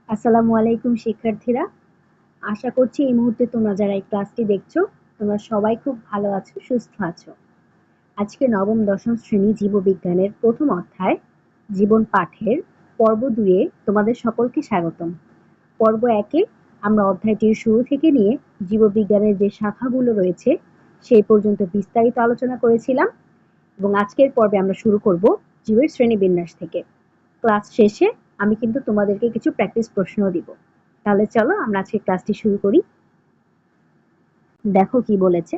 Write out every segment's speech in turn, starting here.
আসসালামু আলাইকুম শিক্ষার্থীরা। আশা করছি এই মুহূর্তে তোমরা যারা এই ক্লাসটি দেখছো তোমরা সবাই খুব ভালো আছো, সুস্থ আছো। আজকে নবম দশম শ্রেণী জীববিজ্ঞানের প্রথম অধ্যায় জীবন পাঠের পর্ব 2 এ তোমাদের সকলকে স্বাগতম। পর্ব 1 এ আমরা অধ্যায়টির শুরু থেকে নিয়ে জীববিজ্ঞানের যে শাখাগুলো রয়েছে সেই পর্যন্ত বিস্তারিত আলোচনা করেছিলাম এবং আজকের পর্বে আমরা শুরু করব জীবের শ্রেণীবিন্যাস থেকে। ক্লাস শেষে আমি কিন্তু তোমাদেরকে কিছু প্র্যাকটিস প্রশ্ন দিব। তাহলে চলো আমরা আজকে ক্লাসটি শুরু করি। দেখো কি বলেছে।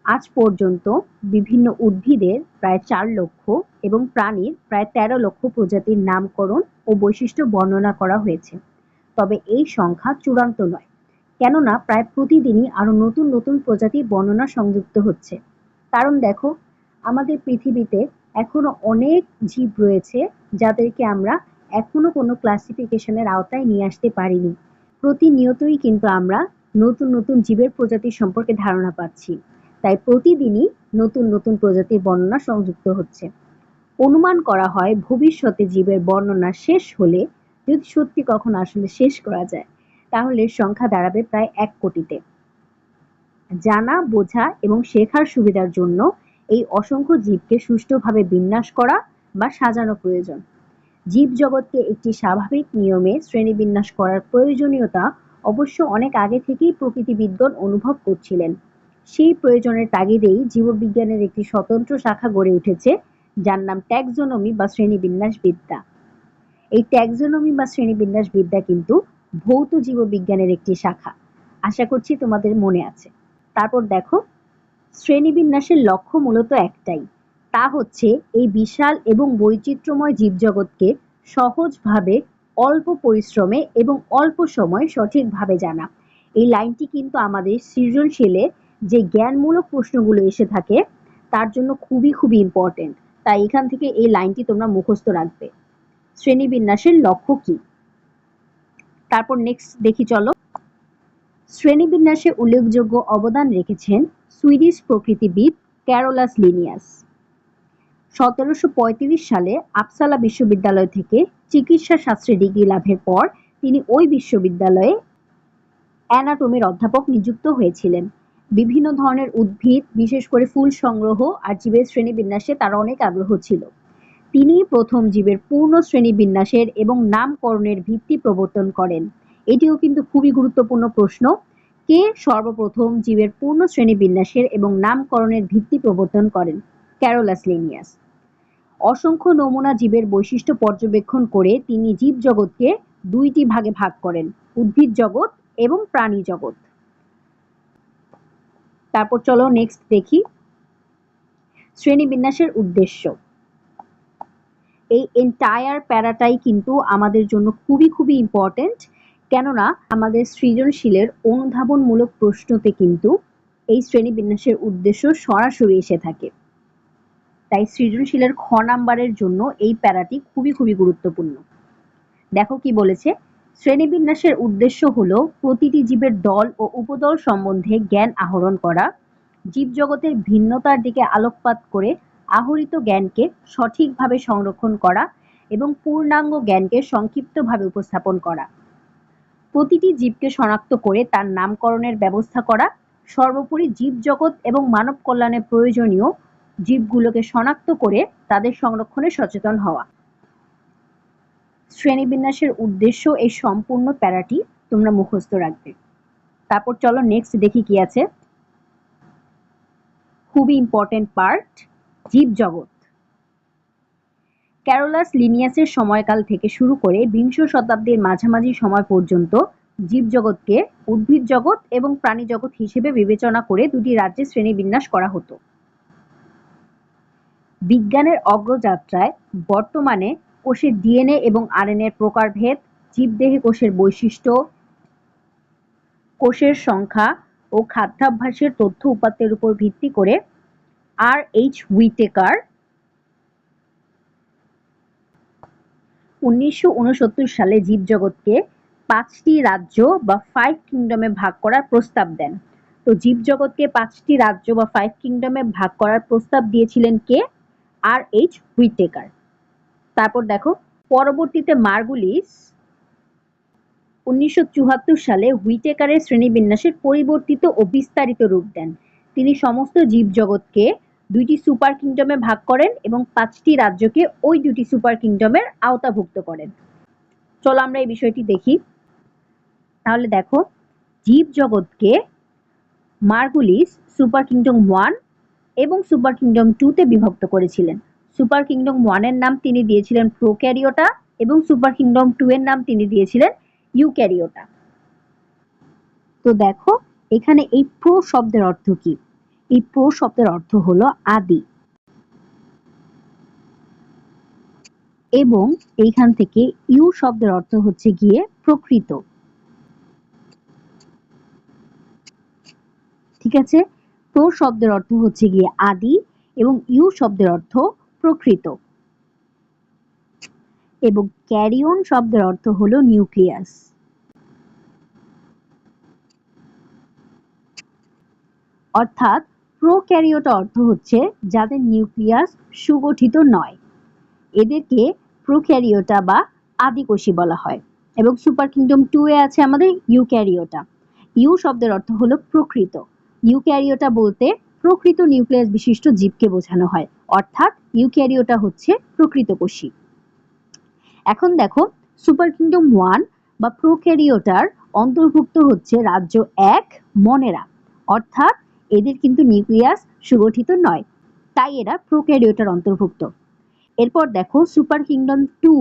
আজ পর্যন্ত বিভিন্ন উদ্ভিদের প্রায় 4 লক্ষ এবং প্রাণীর প্রায় 13 লক্ষ প্রজাতির নামকরণ ও বৈশিষ্ট্য বর্ণনা করা হয়েছে। তবে এই সংখ্যা চূড়ান্ত নয়, কেননা প্রায় প্রতিদিনই আরো নতুন নতুন প্রজাতির বর্ণনা সংযুক্ত হচ্ছে। কারণ দেখো, আমাদের পৃথিবীতে এখনো অনেক জীব রয়েছে যাদেরকে আমরা এখনো কোনো ক্লাসিফিকেশনের আওতায় নিয়ে আসতে পারিনি। প্রতিনিয়তই কিন্তু আমরা নতুন নতুন জীবের প্রজাতি সম্পর্কে ধারণা পাচ্ছি, তাই প্রতিদিনই নতুন নতুন প্রজাতির বর্ণনা সংযুক্ত হচ্ছে। অনুমান করা হয় ভবিষ্যতে জীবের বর্ণনা শেষ হলে, যদি সত্যি কখনো আসলে শেষ করা যায়, তাহলে সংখ্যা দাঁড়াবে প্রায় 1 কোটিতে। জানা, বোঝা এবং শেখার সুবিধার জন্য এই অসংখ্য জীবকে সুষ্ঠুভাবে বিন্যাস করা বা সাজানো প্রয়োজন। জীবজগৎকে একটি স্বাভাবিক নিয়মে শ্রেণীবিন্যাস করার প্রয়োজনীয়তা অবশ্য অনেক আগে থেকেই প্রকৃতিবিদগণ অনুভব করছিলেন। সেই প্রয়োজনের তাগিদেই জীববিজ্ঞানের একটি স্বতন্ত্র শাখা গড়ে উঠেছে, যার নাম ট্যাক্সোনমি বা শ্রেণীবিন্যাস বিদ্যা। এই ট্যাক্সোনমি বা শ্রেণীবিন্যাস বিদ্যা কিন্তু ভৌত জীববিজ্ঞানের একটি শাখা। আশা করছি তোমাদের মনে আছে। তারপর দেখো, শ্রেণীবিন্যাসের লক্ষ্য মূলত একটাই, তা হচ্ছে এই বিশাল এবং বৈচিত্র্যময় জীবজগৎকে সহজভাবে, অল্প পরিশ্রমে এবং অল্প সময়ে সঠিকভাবে জানা। এই লাইনটি কিন্তু আমাদের সৃজনশীলে যে জ্ঞানমূলক প্রশ্নগুলো এসে থাকে তার জন্য খুবই খুবই ইম্পর্টেন্ট। তাই এখান থেকে এই লাইনটি তোমরা মুখস্থ রাখবে। শ্রেণীবিন্যাসের লক্ষ্য কি? তারপর নেক্সট দেখি চলো। শ্রেণীবিন্যাসে উল্লেখযোগ্য অবদান রেখেছেন সুইডিশ প্রকৃতিবিদ ক্যারোলাস লিনিয়াস। 1735 সালে আপসালা বিশ্ববিদ্যালয় থেকে চিকিৎসা শাস্ত্রে ডিগ্রি লাভের পর তিনি ওই বিশ্ববিদ্যালয়ে অ্যানাটমির অধ্যাপক নিযুক্ত হয়েছিলেন। বিভিন্ন ধরনের উদ্ভিদ, বিশেষ করে ফুল সংগ্রহ আর জীবের শ্রেণীবিন্যাসে তার অনেক আগ্রহ ছিল। তিনিই প্রথম জীবের পূর্ণ শ্রেণীবিন্যাসের এবং নামকরণের ভিত্তি প্রবর্তন করেন। এটিও কিন্তু খুবই গুরুত্বপূর্ণ প্রশ্ন। কে সর্বপ্রথম জীবের পূর্ণ শ্রেণীবিন্যাসের এবং নামকরণের ভিত্তি প্রবর্তন করেন? Carolus Linnaeus. অসংখ্য নমুনা জীবের বৈশিষ্ট্য পর্যবেক্ষণ করে তিনি জীবজগৎকে 2টি ভাগে ভাগ করেন, উদ্ভিদ জগৎ এবং প্রাণী জগৎ। তারপর চলো নেক্সট দেখি শ্রেণীবিন্যাসের উদ্দেশ্য। এই এন্টায়ার প্যারাটাই কিন্তু আমাদের জন্য খুবই খুবই ইম্পর্টেন্ট, কেননা আমাদের সৃজনশীলের অনুধাবনমূলক প্রশ্নতে কিন্তু এই শ্রেণীবিন্যাসের উদ্দেশ্য সরাসরি এসে থাকে। তাই সৃজনশীলের খ নাম্বারের জন্য এই প্যারাটি খুবই খুবই গুরুত্বপূর্ণ। দেখো কি বলেছে। শ্রেণীবিন্যাসের উদ্দেশ্য হলো প্রতিটি জীবের দল ও উপদল সম্বন্ধে জ্ঞান আহরণ করা, জীবজগতের ভিন্নতার দিকে আলোকপাত করে আহরিত জ্ঞানকে সঠিকভাবে সংরক্ষণ করা এবং পূর্ণাঙ্গ জ্ঞানকে সংক্ষিপ্তভাবে উপস্থাপন করা, প্রতিটি জীবকে শনাক্ত করে তার নামকরণের ব্যবস্থা করা, সর্বোপরি জীবজগৎ এবং মানব কল্যাণে প্রয়োজনীয় জীবগুলোকে শনাক্ত করে তাদের সংরক্ষণে সচেতন হওয়া। শ্রেণীবিন্যাসের উদ্দেশ্য এই সম্পূর্ণ প্যারাটি তোমরা মুখস্থ রাখবে। তারপর চলো নেক্সট দেখি কি আছে। খুবই ইম্পর্টেন্ট পার্ট, জীবজগৎ। ক্যারোলাস লিনিয়াসের সময়কাল থেকে শুরু করে বিংশ শতাব্দীর মাঝামাঝি সময় পর্যন্ত জীবজগৎকে উদ্ভিদ জগৎ এবং প্রাণী জগৎ হিসেবে বিবেচনা করে 2টি রাজ্যে শ্রেণীবিন্যাস করা হতো। বিজ্ঞানের অগ্রযাত্রায় বর্তমানে কোষের ডিএনএ এবং আরএনএর প্রকারভেদ, জীবদেহে কোষের বৈশিষ্ট্য, কোষের সংখ্যা ও খাদ্যাভ্যাসের তথ্য উপাত্তের উপর ভিত্তি করে আর.এইচ. হুইটেকার 1969 সালে জীবজগৎকে 5টি রাজ্য বা 5 কিংডমে ভাগ করার প্রস্তাব দেন। তো জীবজগৎকে 5টি রাজ্য বা 5 কিংডমে ভাগ করার প্রস্তাব দিয়েছিলেন কে? আর.এইচ. হুইটেকার। তারপর দেখো, পরবর্তীতে মার্গুলিস 1974 সালে হুইটেকারের শ্রেণীবিন্যাসের পরিবর্তিত ও বিস্তারিত রূপ দেন। তিনি সমস্ত জীবজগৎকে 2টি সুপার কিংডমে ভাগ করেন এবং 5টি রাজ্যকে ওই 2টি সুপার কিংডমের আওতাভুক্ত করেন। চলো আমরা এই বিষয়টি দেখি। তাহলে দেখো, জীবজগৎকে মার্গুলিস সুপার কিংডম 1 এবং সুপার কিংডম 2 তে বিভক্ত করেছিলেন। সুপার কিংডম 1 এর নাম তিনি দিয়েছিলেন প্রোক্যারিওটা এবং সুপার কিংডম 2 এর নাম তিনি দিয়েছিলেন ইউক্যারিওটা। তো দেখো, এখানে এই প্রো শব্দের অর্থ কি? এই প্রো শব্দের অর্থ হলো আদি, এবং এইখান থেকে ইউ শব্দের অর্থ হচ্ছে গিয়ে প্রকৃত। ঠিক আছে, প্রো শব্দের অর্থ হচ্ছে গিয়ে আদি এবং ইউ শব্দের অর্থ প্রকৃত, এবং ক্যারিয়ন শব্দের অর্থ হলো নিউক্লিয়াস। অর্থাৎ প্রোক্যারিওটা অর্থ হচ্ছে যাদের নিউক্লিয়াস সুগঠিত নয়, এদেরকে প্রোক্যারিওটা বা আদিকোষী বলা হয়। এবং সুপার কিংডম 2 এ আছে আমাদের ইউক্যারিওটা। ইউ শব্দের অর্থ হলো প্রকৃত। ইউক্যারিওটা বলতে প্রকৃত নিউক্লিয়াস বিশিষ্ট জীবকে বোঝানো হয়, অর্থাৎ ইউক্যারিওটা হচ্ছে প্রকৃতকোষী। এখন দেখো, সুপার কিংডম 1 বা প্রোক্যারিওটার অন্তর্ভুক্ত হচ্ছে রাজ্য 1 মনেরা, অর্থাৎ এদের কিন্তু নিউক্লিয়াস সুগঠিত নয়, তাই এরা প্রোক্যারিওটার অন্তর্ভুক্ত। এরপর দেখো, সুপার কিংডম 2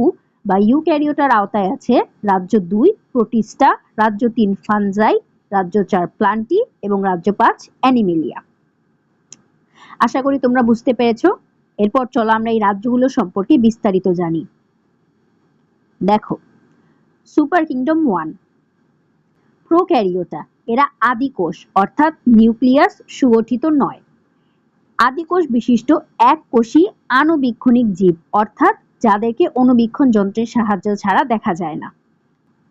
বা ইউক্যারিওটার আওতায় আছে রাজ্য 2 প্রোটিস্টা, রাজ্য 3 ফানজাই, রাজ্য 4 প্লান্টি এবং রাজ্য 5 অ্যানিমেলিয়া। আশা করি তোমরা বুঝতে পেরেছো। এরপর চলো আমরা এই রাজ্যগুলো সম্পর্কে বিস্তারিত জানি। দেখো, সুপার কিংডম 1 প্রোক্যারিওটা, এরা আদিকোষ অর্থাৎ নিউক্লিয়াস সুগঠিত নয়। আদিকোষ বিশিষ্ট এককোষী আণুবীক্ষণিক জীব, অর্থাৎ যাদেরকে অণুবীক্ষণ যন্ত্রের সাহায্য ছাড়া দেখা যায় না।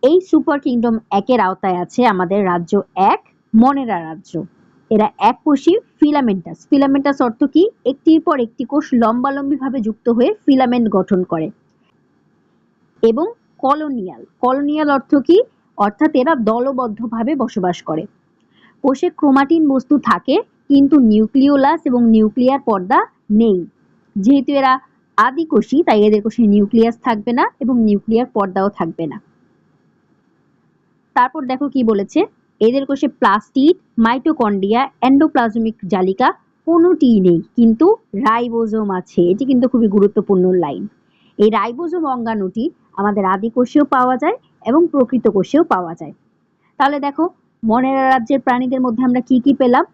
এই সুপার কিংডম 1 এর আওতায় আছে আমাদের রাজ্য 1 মনেরা রাজ্য। এরা এককোষী ফিলামেন্টাস। ফিলামেন্টাস অর্থ কি? একটির পর একটি কোষ লম্বালম্বিভাবে যুক্ত হয়ে ফিলামেন্ট গঠন করে। এবং কলোনিয়াল। কলোনিয়াল অর্থ কি? অর্থাৎ এরা দলবদ্ধভাবে বসবাস করে। কোষে ক্রোমাটিন বস্তু থাকে, কিন্তু নিউক্লিওলাস এবং নিউক্লিয়ার পর্দা নেই। যেহেতু এরা আদিকোষী, তাই এদের কোষে নিউক্লিয়াস থাকবে না এবং নিউক্লিয়ার পর্দাও থাকবে না। তারপর দেখো কি বলেছে, এদের কোষে প্লাস্টিড, মাইটোকন্ড্রিয়া, এন্ডোপ্লাজমিক জালিকা কোনোটিই নেই, কিন্তু রাইবোজোম আছে। এটি কিন্তু খুবই গুরুত্বপূর্ণ লাইন। এই রাইবোজোম অঙ্গাণুটি আমাদের আদিকোষেও পাওয়া যায় এবং প্রকৃত কোষেও পাওয়া যায়। তাহলে দেখো, মনেরা রাজ্যের প্রাণীদের মধ্যে আমরা কি কি পেলাম?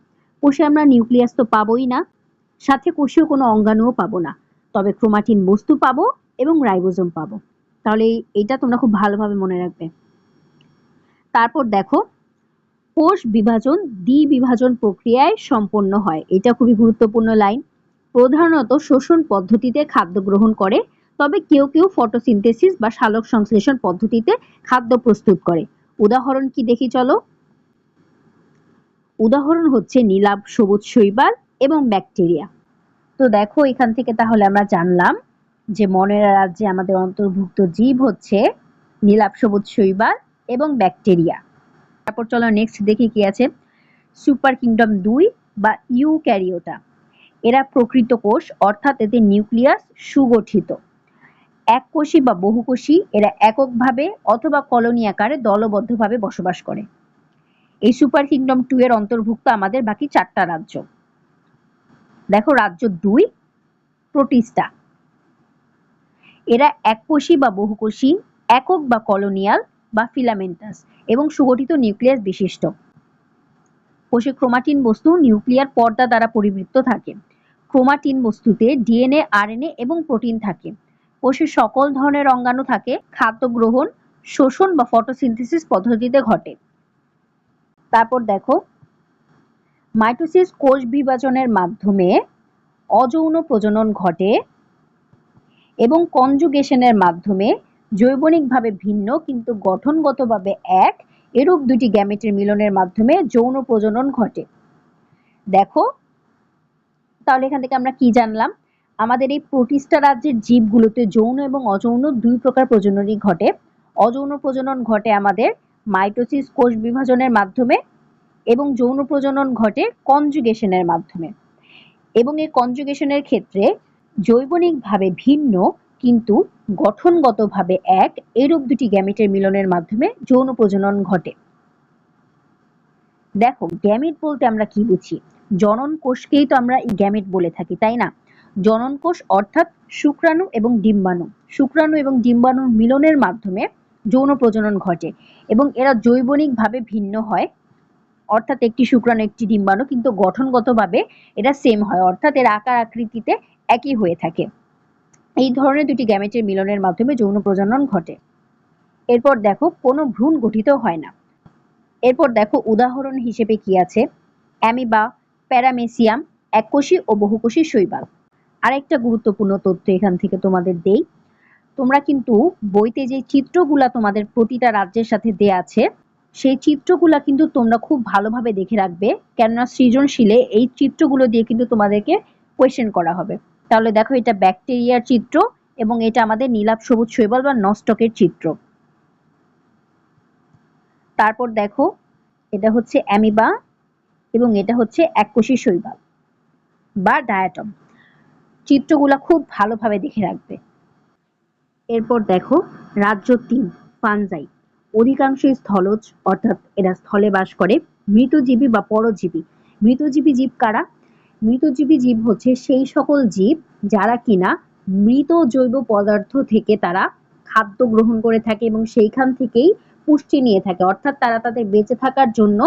কোষে আমরা নিউক্লিয়াস তো পাবোই না, সাথে কোষেও কোনো অঙ্গাণুও পাবো না, তবে ক্রোমাটিন বস্তু পাবো এবং রাইবোজোম পাবো। তাহলে এটা তোমরা খুব ভালোভাবে মনে রাখবে। তারপর দেখো, কোষ বিভাজন দ্বিবিভাজন প্রক্রিয়ায় সম্পন্ন হয়। এটা খুবই গুরুত্বপূর্ণ লাইন। প্রধানত শোষণ পদ্ধতিতে খাদ্য গ্রহণ করে, তবে কেউ কেউ ফটোসিনথেসিস বা সালোক সংশ্লেষণ পদ্ধতিতে খাদ্য প্রস্তুত করে। উদাহরণ কি দেখি চলো। উদাহরণ হচ্ছে নীলাভ সবুজ শৈবাল এবং ব্যাকটেরিয়া। তো দেখো, এখান থেকে তাহলে আমরা জানলাম যে মনেরা রাজ্যে আমাদের অন্তর্ভুক্ত জীব হচ্ছে নীলাভ সবুজ শৈবাল এবং ব্যাকটেরিয়া। তারপর চলো নেক্সট দেখি কি আছে। সুপার কিংডম 2 বা ইউক্যারিওটা, এরা প্রকৃত কোষ, অর্থাৎ এদের নিউক্লিয়াস সুগঠিত। এককোষী বা বহুকোষী, এরা এককভাবে অথবা কলোনি আকারে দলবদ্ধভাবে বসবাস করে। এই সুপার কিংডম 2 এর অন্তর্ভুক্ত আমাদের বাকি 4টা রাজ্য। দেখো, রাজ্য 2 প্রোটিস্টা, এরা এককোষী বা বহুকোষী, একক বা কলোনিয়াল বা ফিলামেন্টাস এবং সুগঠিত নিউক্লিয়াস বিশিষ্ট। কোষে ক্রোমাটিন বস্তু নিউক্লিয়ার পর্দা দ্বারা পরিবৃত্ত থাকে। ক্রোমাটিন বস্তুতে ডিএনএ, আরএনএ এবং প্রোটিন থাকে। কোষে সকল ধরনের অঙ্গাণু থাকে। খাদ্য গ্রহণ, শোষণ বা ফটোসিনথেসিস পদ্ধতিতে ঘটে। তারপর দেখো, মাইটোসিস কোষ বিভাজনের মাধ্যমে অযৌন প্রজনন ঘটে এবং কনজুগেশনের মাধ্যমে জৈবনিকভাবে ভিন্ন কিন্তু গঠনগতভাবে এক এরূপ দুটি গ্যামেটের মিলনের মাধ্যমে যৌন প্রজনন ঘটে। দেখো, তাহলে এখান থেকে আমরা কি জানলাম? আমাদের এই প্রোটিস্টা রাজ্যের জীবগুলোতে যৌন এবং অযৌন দুই প্রকার প্রজননই ঘটে। অযৌন প্রজনন ঘটে আমাদের মাইটোসিস কোষ বিভাজনের মাধ্যমে এবং যৌন প্রজনন ঘটে কনজুগেশনের মাধ্যমে। এবং এই কনজুগেশনের ক্ষেত্রে জৈবনিকভাবে ভিন্ন কিন্তু গঠনগতভাবে এক এরূপ দুটি গ্যামেটের মিলনের মাধ্যমে যৌন প্রজনন ঘটে। দেখো, গ্যামেট বলতে আমরা কি বুঝি? জনন কোষকেই তো আমরা গ্যামেট বলে থাকি, তাই না? জনন কোষ অর্থাৎ শুক্রাণু এবং ডিম্বাণু, শুক্রাণু এবং ডিম্বাণুর মিলনের মাধ্যমে যৌন প্রজনন ঘটে এবং এরা জৈবনিকভাবে ভিন্ন হয়, অর্থাৎ একটি শুক্রাণু একটি ডিম্বাণু, কিন্তু গঠনগতভাবে এরা সেম হয়, অর্থাৎ এর আকার আকৃতিতে একই হয়ে থাকে। এই ধরনের দুটি গ্যামেটের মিলনের মাধ্যমে যৌন প্রজনন ঘটে। এরপর দেখো, কোনো ভ্রূণ গঠিত হয় না। এরপর দেখো উদাহরণ হিসেবে কি আছে? অ্যামিবা, প্যারামেসিয়াম, এককোষী ও বহুকোষী শৈবাল। আরেকটা গুরুত্বপূর্ণ তথ্য এখান থেকে তোমাদের দেই, তোমরা কিন্তু বইতে যে চিত্রগুলা তোমাদের প্রতিটা রাজ্যের সাথে দেয়া আছে, সেই চিত্রগুলা কিন্তু তোমরা খুব ভালোভাবে দেখে রাখবে, কেননা সৃজনশীলে এই চিত্রগুলো দিয়ে কিন্তু তোমাদেরকে কোয়েশ্চেন করা হবে। তাহলে দেখো, এটা ব্যাকটেরিয়ার চিত্র এবং এটা আমাদের নীলাভ সবুজ শৈবাল বা নস্টকের চিত্র। তারপর দেখো, এটা হচ্ছে অ্যামিবা এবং এটা হচ্ছে এককোষী শৈবাল বা ডায়াটম। চিত্রগুলা খুব ভালোভাবে দেখে রাখবে। এরপর দেখো, রাজ্য ৩, ফানজাই। অধিকাংশই স্থলজ, অর্থাৎ এরা স্থলে বাস করে। মৃতজীবী বা পরজীবী। মৃতজীবী জীব কারা? মৃতজীবী জীব হচ্ছে সেই সকল জীব যারা কিনা মৃত জৈব পদার্থ থেকে তারা খাদ্য গ্রহণ করে থাকে এবং সেইখান থেকেই পুষ্টি নিয়ে থাকে, অর্থাৎ তারা তাদের বেঁচে থাকার জন্য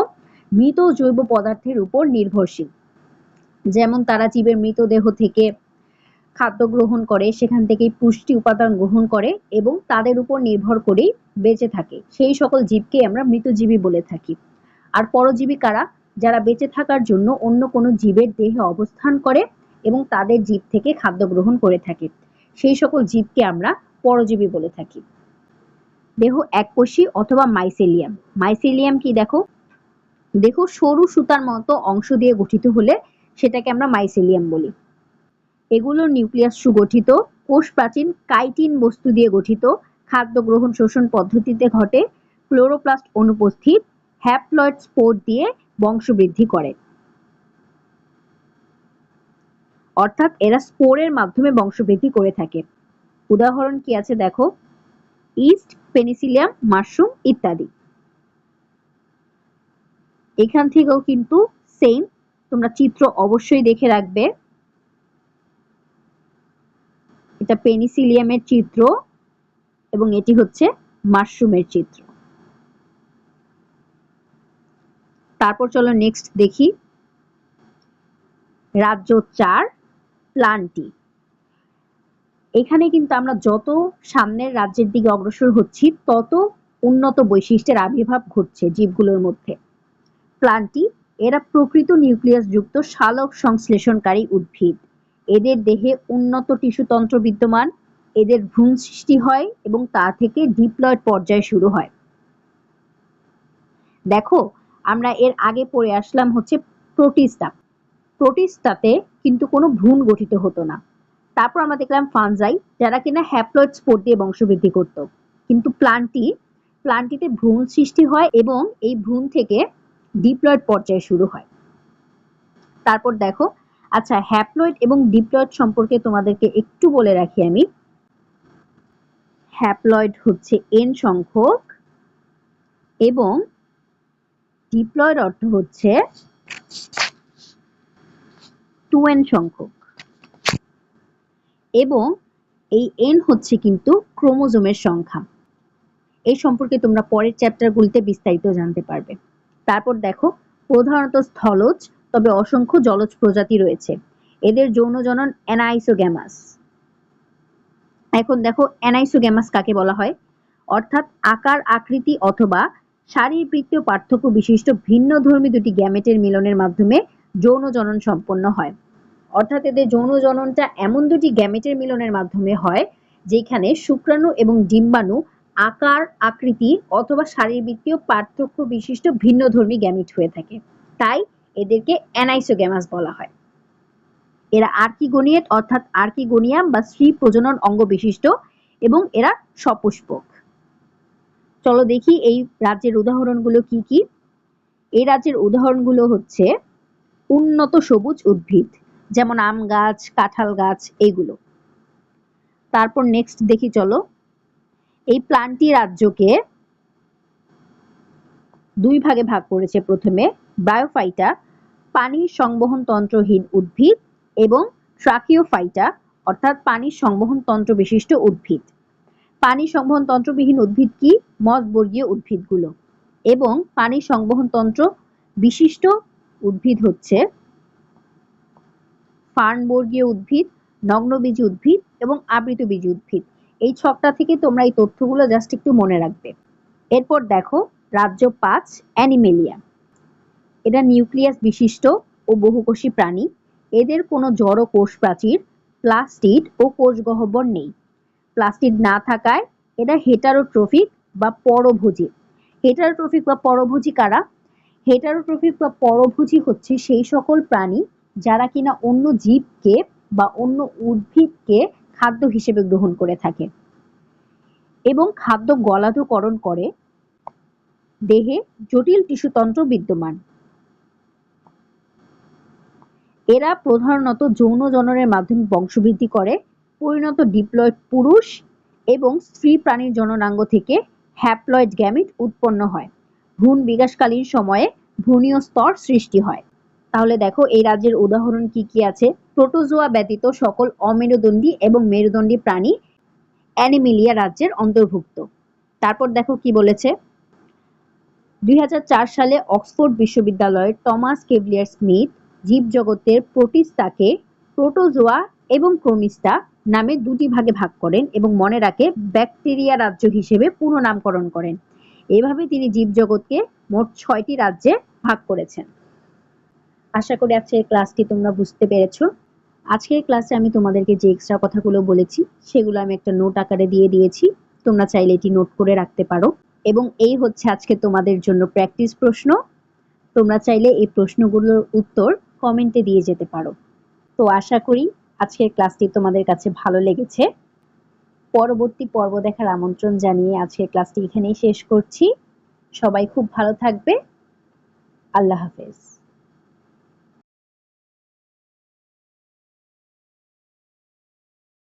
মৃত জৈব পদার্থের উপর নির্ভরশীল। যেমন তারা জীবের মৃতদেহ থেকে খাদ্য গ্রহণ করে, সেখান থেকেই পুষ্টি উপাদান গ্রহণ করে এবং তাদের উপর নির্ভর করেই বেঁচে থাকে, সেই সকল জীবকে আমরা মৃতজীবী বলে থাকি। আর পরজীবী কারা? যারা বেঁচে থাকার জন্য অন্য কোনো জীবের দেহে অবস্থান করে এবং তাদের জীব থেকে খাদ্য গ্রহণ করে থাকে, সেই সকল জীবকে আমরা পরজীবী বলে থাকি। দেহ এককোষী অথবা মাইসেলিয়াম। মাইসেলিয়াম কি? দেখো, সরু সুতার মতো অংশ দিয়ে গঠিত হলে সেটাকে আমরা মাইসেলিয়াম বলি। এগুলোর নিউক্লিয়াস সুগঠিত, কোষ প্রাচীন কাইটিন বস্তু দিয়ে গঠিত, খাদ্য গ্রহণ শোষণ পদ্ধতিতে ঘটে, ক্লোরোপ্লাস্ট অনুপস্থিত, হ্যাপ্লয়েড স্পোর দিয়ে বংশবৃদ্ধি করে, অর্থাৎ এরা স্পোরের মাধ্যমে বংশবৃদ্ধি করে থাকে। উদাহরণ কি আছে? দেখো, ইস্ট, পেনিসিলিয়াম, মাশরুম ইত্যাদি। এখান থেকেও কিন্তু সেম, তোমরা চিত্র অবশ্যই দেখে রাখবে। এটা পেনিসিলিয়ামের চিত্র এবং এটি হচ্ছে মাশরুমের চিত্র। তারপর চলো নেক্সট দেখি, রাজ্য ৪, প্লান্টি। এখানে কিন্তু আমরা যত সামনের রাজ্যের দিকে অগ্রসর হচ্ছি তত উন্নত বৈশিষ্ট্যের আবির্ভাব ঘটছে জীবগুলোর মধ্যে। প্লান্টি এরা প্রকৃত নিউক্লিয়াস যুক্ত সালোক সংশ্লেষণকারী উদ্ভিদ। এদের দেহে উন্নত টিস্যুতন্ত্র বিদ্যমান, এদের ভ্রূণ সৃষ্টি হয় এবং তা থেকে ডিপ্লয়েড পর্যায় শুরু হয়। দেখো, আমরা এর আগে পড়ে আসলাম হচ্ছে প্রোটিস্টা। প্রোটিস্টাতে কিন্তু কোনো ভ্রূণ গঠিত হতো না। তারপর আমরা দেখলাম ফানজাই, যারা কিনা হ্যাপ্লয়েড স্পোর দিয়ে বংশবৃদ্ধি করত। কিন্তু প্লান্টিতে ভ্রূণ সৃষ্টি হয় এবং এই ভ্রূণ থেকে ডিপ্লয়েড পর্যায়ে শুরু হয়। তারপর দেখো, আচ্ছা, হ্যাপ্লয়েড এবং ডিপ্লয়েড সম্পর্কে তোমাদেরকে একটু বলে রাখি আমি। হ্যাপ্লয়েড হচ্ছে n সংখ্যক এবং ডিপ্লয়েড অর্থ হচ্ছে 2n সংখ্যক, এবং এই n হচ্ছে কিন্তু ক্রোমোজোমের সংখ্যা। এই সম্পর্কে তোমরা পরের চ্যাপ্টারগুলিতে বিস্তারিত জানতে পারবে। তারপর দেখো, প্রধানত স্থলজ, তবে অসংখ্য জলজ প্রজাতি রয়েছে। এদের যৌন জনন অ্যানাইসোগ্যামাস। এখন দেখো, অ্যানাইসোগ্যামাস কাকে বলা হয়? অর্থাৎ আকার আকৃতি অথবা শারীরবৃত্তীয় পার্থক্য বিশিষ্ট ভিন্নধর্মী দুটি গ্যামেটের মিলনের মাধ্যমে যৌন জনন সম্পন্ন হয়। অর্থাৎ এদের যৌন জননটা এমন দুটি গ্যামেটের মিলনের মাধ্যমে হয় যেখানে শুক্রাণু এবং ডিম্বাণু আকার আকৃতি অথবা শারীরবৃত্তীয় পার্থক্য বিশিষ্ট ভিন্নধর্মী গ্যামেট হয়ে থাকে, তাই এদেরকে অ্যানাইসোগ্যামাস বলা হয়। এরা আর্কিগোনিয়েট অর্থাৎ আর্কিগোনিয়াম বা স্ত্রী প্রজনন অঙ্গ বিশিষ্ট এবং এরা সপুষ্পক। চলো দেখি এই রাজ্যের উদাহরণগুলো কি কি। এই রাজ্যের উদাহরণগুলো হচ্ছে উন্নত সবুজ উদ্ভিদ, যেমন আম গাছ, কাঁঠাল গাছ, এইগুলো। তারপর নেক্সট দেখি চলো। এই প্লান্টি রাজ্যকে দুই ভাগে ভাগ করেছে। প্রথমে ব্রায়োফাইটা, পানির সংবহন তন্ত্রহীন উদ্ভিদ, এবং ট্রাকিওফাইটা, অর্থাৎ পানির সংবহন তন্ত্র বিশিষ্ট উদ্ভিদ। পানি সংবহন তন্ত্রবিহীন উদ্ভিদ কি? মথবর্গীয় উদ্ভিদগুলো। এবং পানি সংবহন তন্ত্র বিশিষ্ট উদ্ভিদ হচ্ছে ফার্নবর্গীয় উদ্ভিদ, নগ্নবীজী উদ্ভিদ এবং আবৃতবীজী উদ্ভিদ। এই ছকটা থেকে তোমরা এই তথ্যগুলো জাস্ট একটু মনে রাখবে। এরপর দেখো রাজ্য 5 অ্যানিমেলিয়া। এটা নিউক্লিয়াস বিশিষ্ট ও বহুকোষী প্রাণী। এদের কোনো জড় কোষ প্রাচীর, প্লাস্টিড ও কোষ গহ্বর নেই। প্লাস্টিড না থাকায় এরা হেটারোট্রফিক বা পরভোজী। হেটারোট্রফিক বা পরভোজী কারা? হেটারোট্রফিক বা পরভোজী হচ্ছে সেই সকল প্রাণী যারা কিনা অন্য জীবকে বা অন্য উদ্ভিদকে খাদ্য হিসেবে গ্রহণ করে থাকে এবং খাদ্য গলাধঃকরণ করে। দেহে জটিল টিস্যুতন্ত্র বিদ্যমান। এরা প্রধানত যৌন জননের মাধ্যমে বংশবৃদ্ধি করে। পরিণত ডিপ্লয়েড পুরুষ এবং স্ত্রী প্রাণীর জননাঙ্গ থেকে হ্যাপ্লয়েড গ্যামিট উৎপন্ন হয়। ভ্রূণ বিকাশকালীন সময়ে ভ্রূণীয় স্তর সৃষ্টি হয়। তাহলে দেখো এই রাজ্যের উদাহরণ কি কি আছে। প্রোটোজোয়া ব্যতীত সকল অমেরুদণ্ডী এবং মেরুদণ্ডী প্রাণী অ্যানিমেলিয়া রাজ্যের অন্তর্ভুক্ত। তারপর দেখো কি বলেছে। 2004 সালে অক্সফোর্ড বিশ্ববিদ্যালয়ের টমাস কেভলিয়ার স্মিথ জীবজগতের প্রোটিস্টাকে প্রোটোজোয়া এবং ক্রোমিস্টা নামে দুটি ভাগে ভাগ করেন এবং মনে রাখে ব্যাকটেরিয়া রাজ্য হিসেবে পুনঃনামকরণ করেন। এভাবে তিনি জীবজগৎকে মোট 6টি রাজ্যে ভাগ করেছেন। আশা করি আজকের ক্লাসটি তোমরা বুঝতে পেরেছো। আজকের ক্লাসে আমি তোমাদেরকে যে এক্সট্রা কথাগুলো বলেছি সেগুলো আমি একটা নোট আকারে দিয়ে দিয়েছি। তোমরা চাইলে এটি নোট করে রাখতে পারো। এবং এই হচ্ছে আজকে তোমাদের জন্য প্র্যাকটিস প্রশ্ন। তোমরা চাইলে এই প্রশ্নগুলোর উত্তর কমেন্টে দিয়ে যেতে পারো। তো আশা করি আজকের ক্লাসটি তোমাদের কাছে ভালো লেগেছে। পরবর্তী পর্ব দেখার আমন্ত্রণ জানিয়ে আজকের ক্লাসটি এখানেই শেষ করছি। সবাই খুব ভালো থাকবে। আল্লাহ হাফেজ।